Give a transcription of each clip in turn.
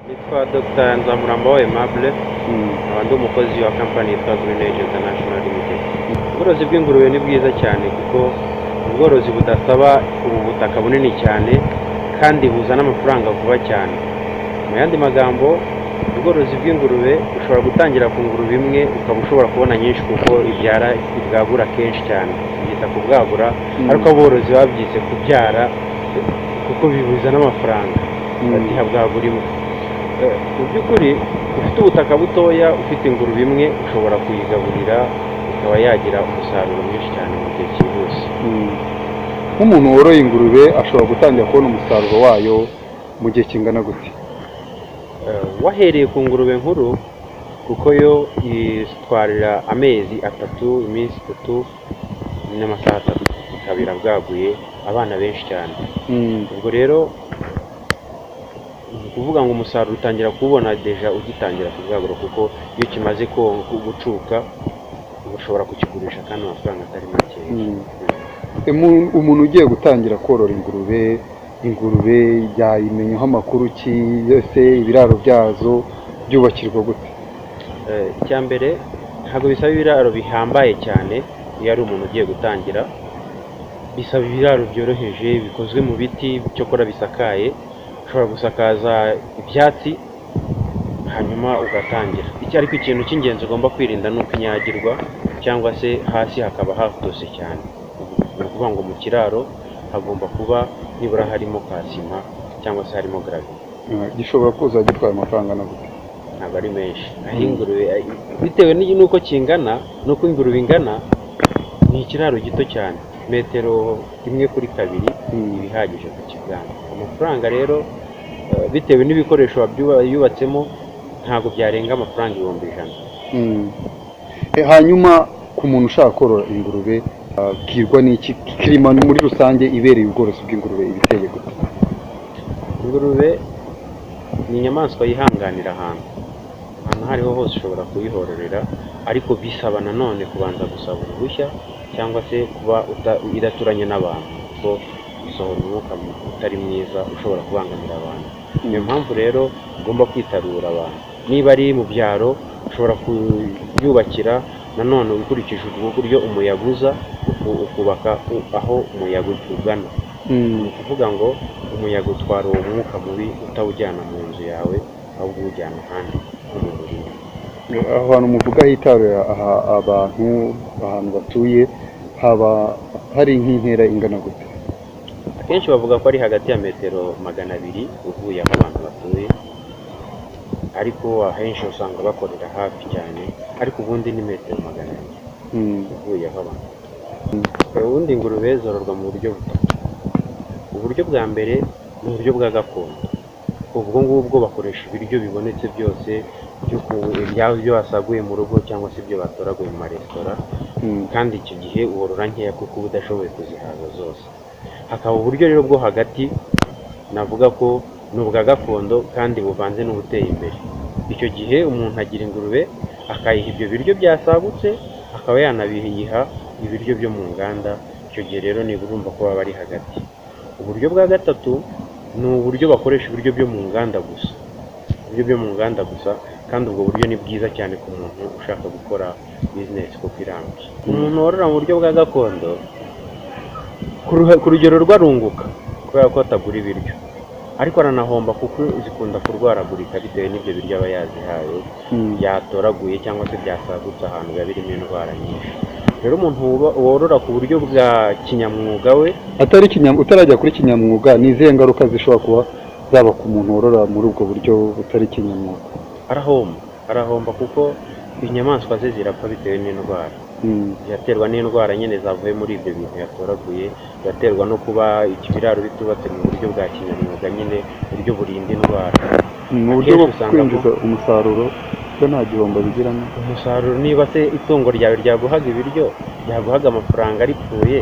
Nitwa Dr. Nzamurambaho Aimable, nkaba ndi umukozi wa kampani yitwa Green Age International Limited. Ubworozi bw'ingurube ni bwiza cyane kuko ubworozi budasaba ubu butaka bunini cyane kandi buzana amafaranga vuba cyane. Mu yandi magambo, ubworozi bw'ingurube ushobora gutangira ku ngurube imwe ukaba ushobora kubona nyinshi kuko ibwagura kenshi cyane. Byita kubwagura, ariko aborozi babyise kubyara kuko bizana amafaranga. Batiha bwagura imwe. Mu by'ukuri ufite ubutaka butoya, ufite ingurube imwe ushobora kuyigaburira ikaba yagira umusaruro mwinshi cyane mu gihe cyihuse. Nk'umuntu woroye ingurube ashobora gutangira kubona umusaruro wayo mu gihe kingana gute? Wahereye ku ngurube nkuru kuko yo itwarira amezi 3, iminsi 3 n'amasaha 3 ikaba irabwaguye abana benshi cyane. Ubwo rero kuvuga ngo umusaruro utangira kubona deja ugitangira kubwagura, kuko iyo kimaze gucuka ushobora kukigurisha kandi amafaranga atari make. Umuntu ugiye gutangira korora ingurube yayimenyeho amakuru ki? Ese ibiraro byazo byubakirwa gute? Icya mbere ntabwo bisaba ibiraro bihambaye cyane. Iyo ari umuntu ugiye gutangira, bisaba ibiraro byoroheje bikozwe mu biti cyokora bisakaye. Ushobora gusakaza ibyatsi hanyuma ugatangira. Ariko ikintu cy'ingenzi ugomba kwirinda ni ukunyagirwa cyangwa se hasi hakaba hatose cyane. Ni ukuvuga ngo mu kiraro hagomba kuba nibura harimo kasima cyangwa se harimo gravity. Gishobora kuza gitwara amafaranga na gute? Ntabwo ari menshi. Aho ingurube bitewe n'uko kingana, n'uko ingurube ingana, ni ikiraro gito cyane, metero 1x2 ibihagije ku kibwana. Amafaranga rero bitewe n'ibikoresho yubatsemo ntabwo byarenga amafaranga 100,000. Hanyuma ku muntu ushaka korora ingurube kirwa n'iki kirima muri rusange ibereye ubworozi bw'ingurube ibiteye gute? Ingurube ni inyamaswa yihanganira ahantu hariho hose ushobora kuyihororera, ariko bisaba nanone kubanza gusaba uruhushya cyangwa se kuba idaturanye n'abantu, kuko gusohora umwuka utari mwiza ushobora kubangamira abantu. Niyo mpamvu rero ugomba kwitarura abantu. Niba ari mu byaro ushobora kuyubakira nanone ukurikije uburyo umuyaga uza, ukubaka aho umuyaga ugana. Ni ukuvuga ngo umuyaga utwara uwo mwuka mubi utawujyana mu nzu yawe, ahubwo uwujyana ahandi mu murima. Aho hantu muvuga hitarura ahantu batuye haba hari nk'intera ingana gute? Akenshi bavuga ko ari hagati ya metero 200 uvuye aho abantu batuye, ariko ahenshi usanga bakorera hafi cyane, ariko ubundi ni metero 200 uvuye aho abantu. Ubundi ingurube zororwa mu buryo butatu. Uburyo bwa mbere ni uburyo bwa gakondo. Ubwo ngubwo bakoresha ibiryo bibonetse byose ibyo wasaguye mu rugo cyangwa se ibyo batoraguye mu maresitora, kandi icyo gihe worora nkeya kuko uba udashoboye kuzihaza zose. Hakaba uburyo rero bwo hagati, navuga ko ni ubwa gakondo kandi buvanze n'ubuteye imbere. Icyo gihe umuntu agira ingurube akayiha ibyo biryo byasagutse, akaba yanabiha ibiryo byo mu nganda. Icyo gihe rero ni urumva ko baba ari hagati. Uburyo bwa gatatu ni uburyo bakoresha ibiryo byo mu nganda gusa, kandi ubwo buryo ni bwiza cyane ku muntu ushaka gukora business kuko irambye. Umuntu worora mu buryo bwa gakondo ku rugero rwarunguka kubera ko atagura ibiryo, ariko aranahomba kuko zikunda kurwaragurika bitewe n'ibyo biryo aba yazihaye byatoraguye cyangwa se byasagutse ahantu biba birimo indwara nyinshi. Rero umuntu worora ku buryo bwa kinyamwuga we utarajya kuri kinyamwuga, ni izihe ngaruka zishobora kuba zaba ku muntu worora muri ubwo buryo butari kinyamwuga? Arahomba kuko inyamaswa ze zirapfa bitewe n'indwara. Ziraterwa n'indwara nyine zavuye muri ibyo bintu yatoraguye, ziraterwa no kuba ibiraro bitubatse mu buryo bwa kinyamwuga, nyine uburyo burinda indwara. Mu buryo bwo kwinjiza umusaruro bwo nta gihombo bigiramo? Umusaruro, niba se itungo ryawe ryaguhaga ibiryo, ryaguhaga amafaranga aripfuye,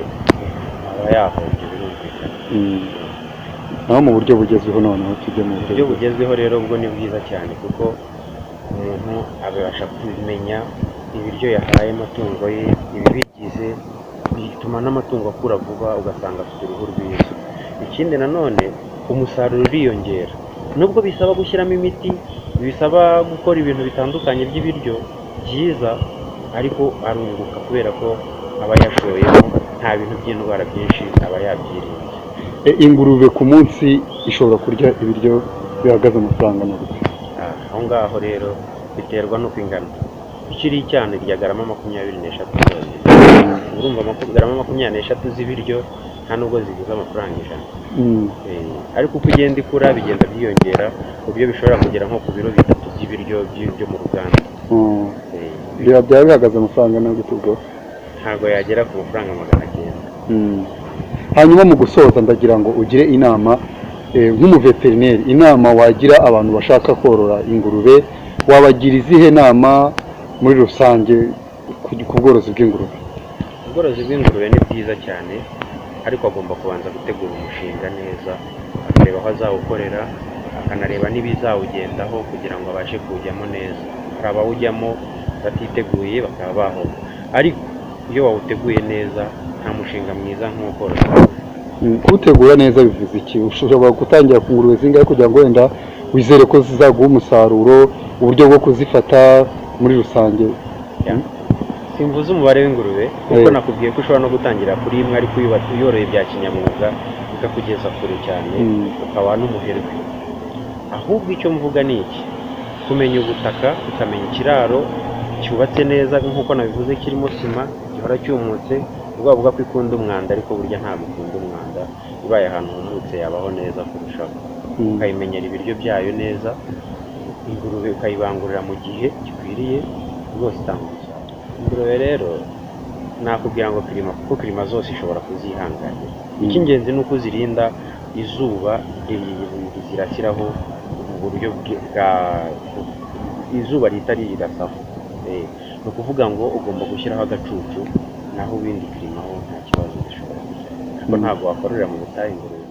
aba yahombye birumvikana. Naho mu buryo bugezweho noneho tujye mu buryo bugezweho rero ubwo ni bwiza cyane kuko umuntu abasha kumenya ibiryo yahaye amatungo ye, ibibigize bituma n'amatungo akura vuba, ugasanga afite uruhu rwiza. Ikindi nanone umusaruro uriyongera nubwo bisaba gushyiramo imiti, bisaba gukora ibintu bitandukanye by'ibiryo byiza, ariko arunguka kubera ko aba yashoyemo nta bintu by'indwara byinshi aba yabyirinze. Ingurube ku munsi ishobora kurya ibiryo bihagaze amafaranga n'urugo? Aho ngaho rero biterwa n'uko ingana. Ikiri icyana irya garama 23 zonyine. Urumva garama 23 z'ibiryo nta nubwo ziguze amafaranga 100. Ariko uko igenda ikura bigenda byiyongera ku buryo bishobora kugera nko ku biro 3 by'ibiryo byo mu ruganda. Byaba bihagaze amafaranga ntabwo tubwo ntabwo yagera ku mafaranga 900. Hanyuma mu gusoza ndagira ngo ugire inama nk'umuveterineri, inama wagira abantu bashaka korora ingurube, wabagira izihe nama muri rusange ku bworozi bw'ingurube? Ubworozi bw'ingurube ni bwiza cyane, ariko agomba kubanza gutegura umushinga neza, akareba aho azawukorera, akanareba n'ibizawugendaho kugira ngo abashe kuwujyamo neza. Hari abawujyamo batiteguye bakaba bahomba, ariko iyo wawuteguye neza nta mushinga mwiza nk'ukorora. Kuwutegura neza bivuze iki? Ushobora gutangira ku ngurube zingahe kugira ngo wenda wizere ko zizaguha umusaruro, uburyo bwo kuzifata muri rusange? Simvuze umubare w'ingurube kuko nakubwiye ko ushobora no gutangira kuri imwe, ariko uyoroye bya kinyamwuga bikakugeza kure cyane, ukaba n'umuherwe. Ahubwo icyo mvuga ni iki: kumenya ubutaka, ukamenya ikiraro cyubatse neza nk'uko nabivuze, kirimo sima, gihora cyumutse. Ubwo ko ikunda umwanda, ariko burya ntabwo ikunda umwanda. Ibaye ahantu humutse yabaho neza kurushaho. Ukayimenyera ibiryo byayo neza, ingurube ukayibangurira mu gihe gikwiriye, rwose itanga umusaruro. Ingurube rero nakubwira ngo kirima, kuko kirima zose ishobora kuzihanganira. Icy'ingenzi ni uko uzirinda izuba zirashyiraho mu buryo bwa izuba ritari rirasaho. Ni ukuvuga ngo ugomba gushyiraho agacucu, naho ibindi kirimaho nta kibazo gishobora kugira. Ariko ntabwo wakororera mu butayu ingurube